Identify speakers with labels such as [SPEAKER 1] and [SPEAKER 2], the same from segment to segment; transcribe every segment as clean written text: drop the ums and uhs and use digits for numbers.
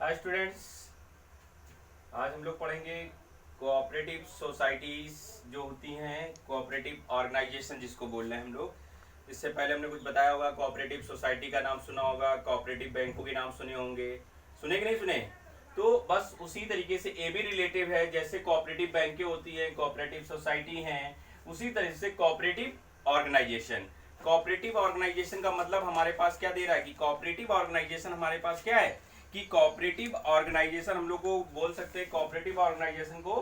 [SPEAKER 1] Hi students, आज हम लोग पढ़ेंगे कोऑपरेटिव सोसाइटीज जो होती हैं, कोऑपरेटिव ऑर्गेनाइजेशन जिसको बोल रहे हैं हम लोग। इससे पहले हमने कुछ बताया होगा, कोऑपरेटिव सोसाइटी का नाम सुना होगा, कोऑपरेटिव बैंकों के नाम सुने होंगे, सुने कि नहीं सुने? तो बस उसी तरीके से ए भी रिलेटिव है, जैसे कोऑपरेटिव बैंकें होती हैं, कोऑपरेटिव सोसाइटी हैं, उसी तरह से कोऑपरेटिव ऑर्गेनाइजेशन। कोऑपरेटिव ऑर्गेनाइजेशन का मतलब हमारे पास क्या दे रहा है कि कोऑपरेटिव ऑर्गेनाइजेशन हमारे पास क्या है कि कोऑपरेटिव ऑर्गेनाइजेशन हम लोग को बोल सकते हैं, कोऑपरेटिव ऑर्गेनाइजेशन को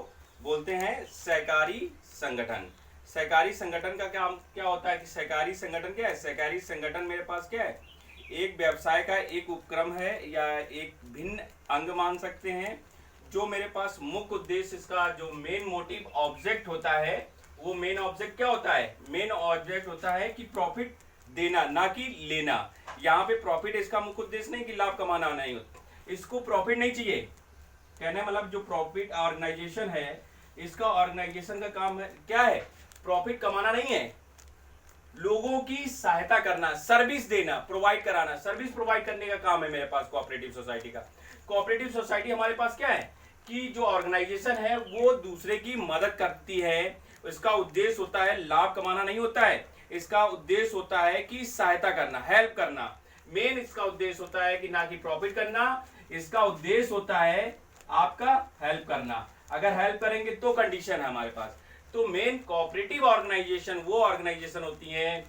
[SPEAKER 1] बोलते हैं सहकारी संगठन। सहकारी संगठन का काम क्या होता है कि सहकारी संगठन क्या है? सहकारी संगठन मेरे पास क्या है? एक व्यवसाय का एक उपक्रम है या एक भिन्न अंग मान सकते हैं, जो मेरे पास मुख्य उद्देश्य, इसका जो मेन मोटिव ऑब्जेक्ट होता है, वो मेन ऑब्जेक्ट क्या होता है? मेन ऑब्जेक्ट होता है कि प्रॉफिट देना, ना कि लेना। यहाँ पे प्रॉफिट इसका मुख्य उद्देश्य नहीं कि लाभ कमाना नहीं होता, इसको प्रॉफिट नहीं चाहिए। कहने मतलब जो प्रॉफिट ऑर्गेनाइजेशन है, इसका ऑर्गेनाइजेशन का काम है क्या है? प्रॉफिट कमाना नहीं है, लोगों की सहायता करना, सर्विस देना, प्रोवाइड कराना, सर्विस प्रोवाइड करने का काम है मेरे पास कोऑपरेटिव सोसाइटी का। कोऑपरेटिव सोसाइटी हमारे पास क्या है कि जो ऑर्गेनाइजेशन है वो दूसरे की मदद करती है। इसका उद्देश्य होता है लाभ कमाना नहीं होता है, इसका उद्देश्य होता है कि सहायता करना, हेल्प करना। मेन इसका उद्देश्य होता है कि ना कि प्रॉफिट करना, इसका उद्देश्य होता है आपका हेल्प करना। अगर हेल्प करेंगे तो कंडीशन है हमारे पास। तो मेन कोऑपरेटिव ऑर्गेनाइजेशन वो ऑर्गेनाइजेशन होती हैं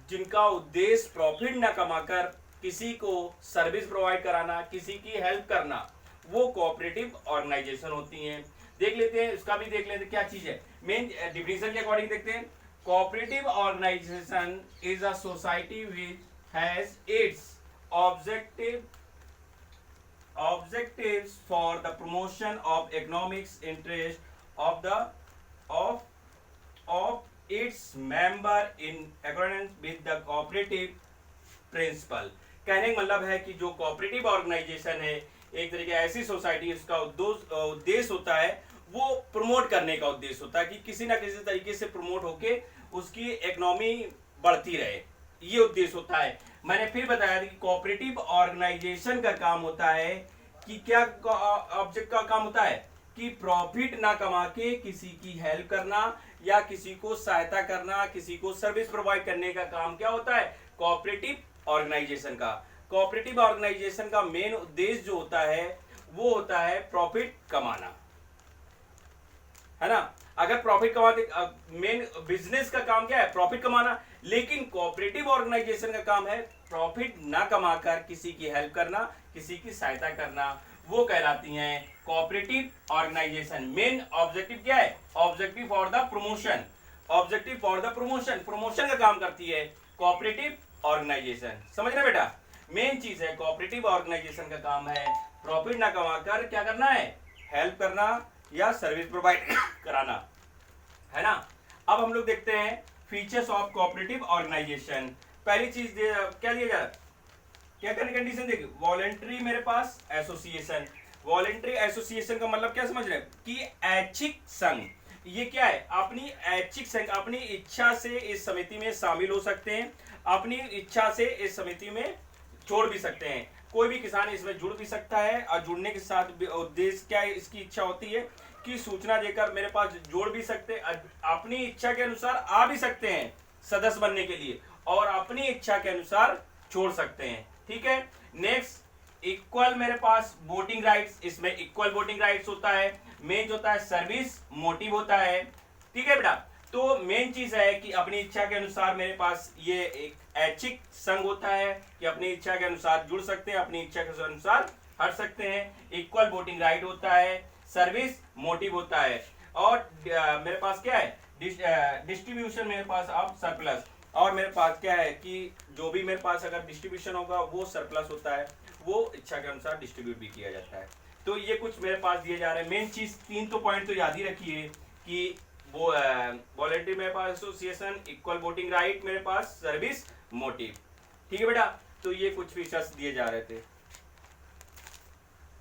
[SPEAKER 1] जिनका उद्देश्य प्रॉफिट न कमाकर किसी को सर्विस प्रोवाइड कराना, किसी की हेल्प करना, वो कोऑपरेटिव ऑर्गेनाइजेशन होती हैं। देख लेते हैं, इसका भी देख लेते हैं क्या चीज है। मेन डिफिनेशन के अकॉर्डिंग देखते हैं। Cooperative organisation is a society which has its objectives for the promotion of economic interest of its member in accordance with the cooperative principle। कहने का मतलब है कि जो कोऑपरेटिव ऑर्गेनाइजेशन है, एक तरीके ऐसी सोसाइटी, उसका उद्देश्य होता है, वो प्रमोट करने का उद्देश्य होता है कि किसी ना किसी तरीके से प्रमोट होके उसकी इकोनॉमी बढ़ती रहे, ये उद्देश्य होता है। मैंने फिर बताया कि कोऑपरेटिव ऑर्गेनाइजेशन का काम होता है कि क्या ऑब्जेक्ट का काम होता है कि प्रॉफिट ना कमा के किसी की हेल्प करना या किसी को सहायता करना, किसी को सर्विस प्रोवाइड करने का काम क्या होता है? कोऑपरेटिव ऑर्गेनाइजेशन का। कोऑपरेटिव ऑर्गेनाइजेशन का मेन उद्देश्य जो होता है वो होता है प्रॉफिट कमाना, है ना। अगर प्रॉफिट कमाते, मेन बिजनेस का काम क्या है? प्रॉफिट कमाना। लेकिन कोऑपरेटिव ऑर्गेनाइजेशन का काम है प्रॉफिट ना कमाकर किसी की हेल्प करना, किसी की सहायता करना, वो कहलाती हैं कोऑपरेटिव ऑर्गेनाइजेशन। मेन ऑब्जेक्टिव क्या है? Objective for the promotion, objective for the promotion, promotion का काम करती है कोऑपरेटिव ऑर्गेनाइजेशन। समझ रहे बेटा? मेन चीज है कोऑपरेटिव ऑर्गेनाइजेशन का काम है प्रॉफिट ना कमाकर क्या करना है? हेल्प करना या सर्विस प्रोवाइड कराना, है ना। अब हम लोग देखते हैं फीचर्स ऑफ कोऑपरेटिव ऑर्गेनाइजेशन। पहली चीज क्या दिया जा रहा है? क्या करने कंडीशन देखिए, वॉलेंट्री मेरे पास एसोसिएशन। वॉलेंट्री एसोसिएशन का मतलब क्या समझ रहे हैं कि ऐच्छिक संघ। ये क्या है? अपनी ऐच्छिक संघ, अपनी इच्छा से इस समिति में शामिल हो सकते हैं, अपनी इच्छा से इस समिति में छोड़ भी सकते हैं। कोई भी किसान इसमें जुड़ भी सकता है, और जुड़ने के साथ उद्देश्य क्या है, इसकी इच्छा होती है कि सूचना देकर मेरे पास जोड़ भी सकते, अपनी इच्छा के अनुसार आ भी सकते हैं सदस्य बनने के लिए, और अपनी इच्छा के अनुसार छोड़ सकते हैं। ठीक है। नेक्स्ट, इक्वल मेरे पास वोटिंग राइट्स, इसमें इक्वल वोटिंग राइट्स होता है। मेन जो होता है सर्विस मोटिव होता है। ठीक है बेटा। तो मेन चीज है कि अपनी इच्छा के अनुसार मेरे पास ये एक ऐच्छिक संघ होता है कि अपनी इच्छा के अनुसार जुड़ सकते हैं, अपनी इच्छा के अनुसार हट सकते हैं। इक्वल वोटिंग राइट होता है, सर्विस मोटिव होता है, और मेरे पास क्या है? डिस्ट्रीब्यूशन मेरे पास अब सरप्लस, और मेरे पास क्या है कि जो भी मेरे पास अगर डिस्ट्रीब्यूशन होगा वो सरप्लस होता है, वो इच्छा के अनुसार डिस्ट्रीब्यूट भी किया जाता है। तो ये कुछ मेरे पास दिए जा रहे हैं। मेन चीज तीन तो पॉइंट तो याद ही रखिए कि वो वॉलेंट्री मेरे पास एसोसिएशन, इक्वल वोटिंग राइट मेरे पास, सर्विस मोटिव। ठीक है बेटा। तो ये कुछ फीचर्स दिए जा रहे थे।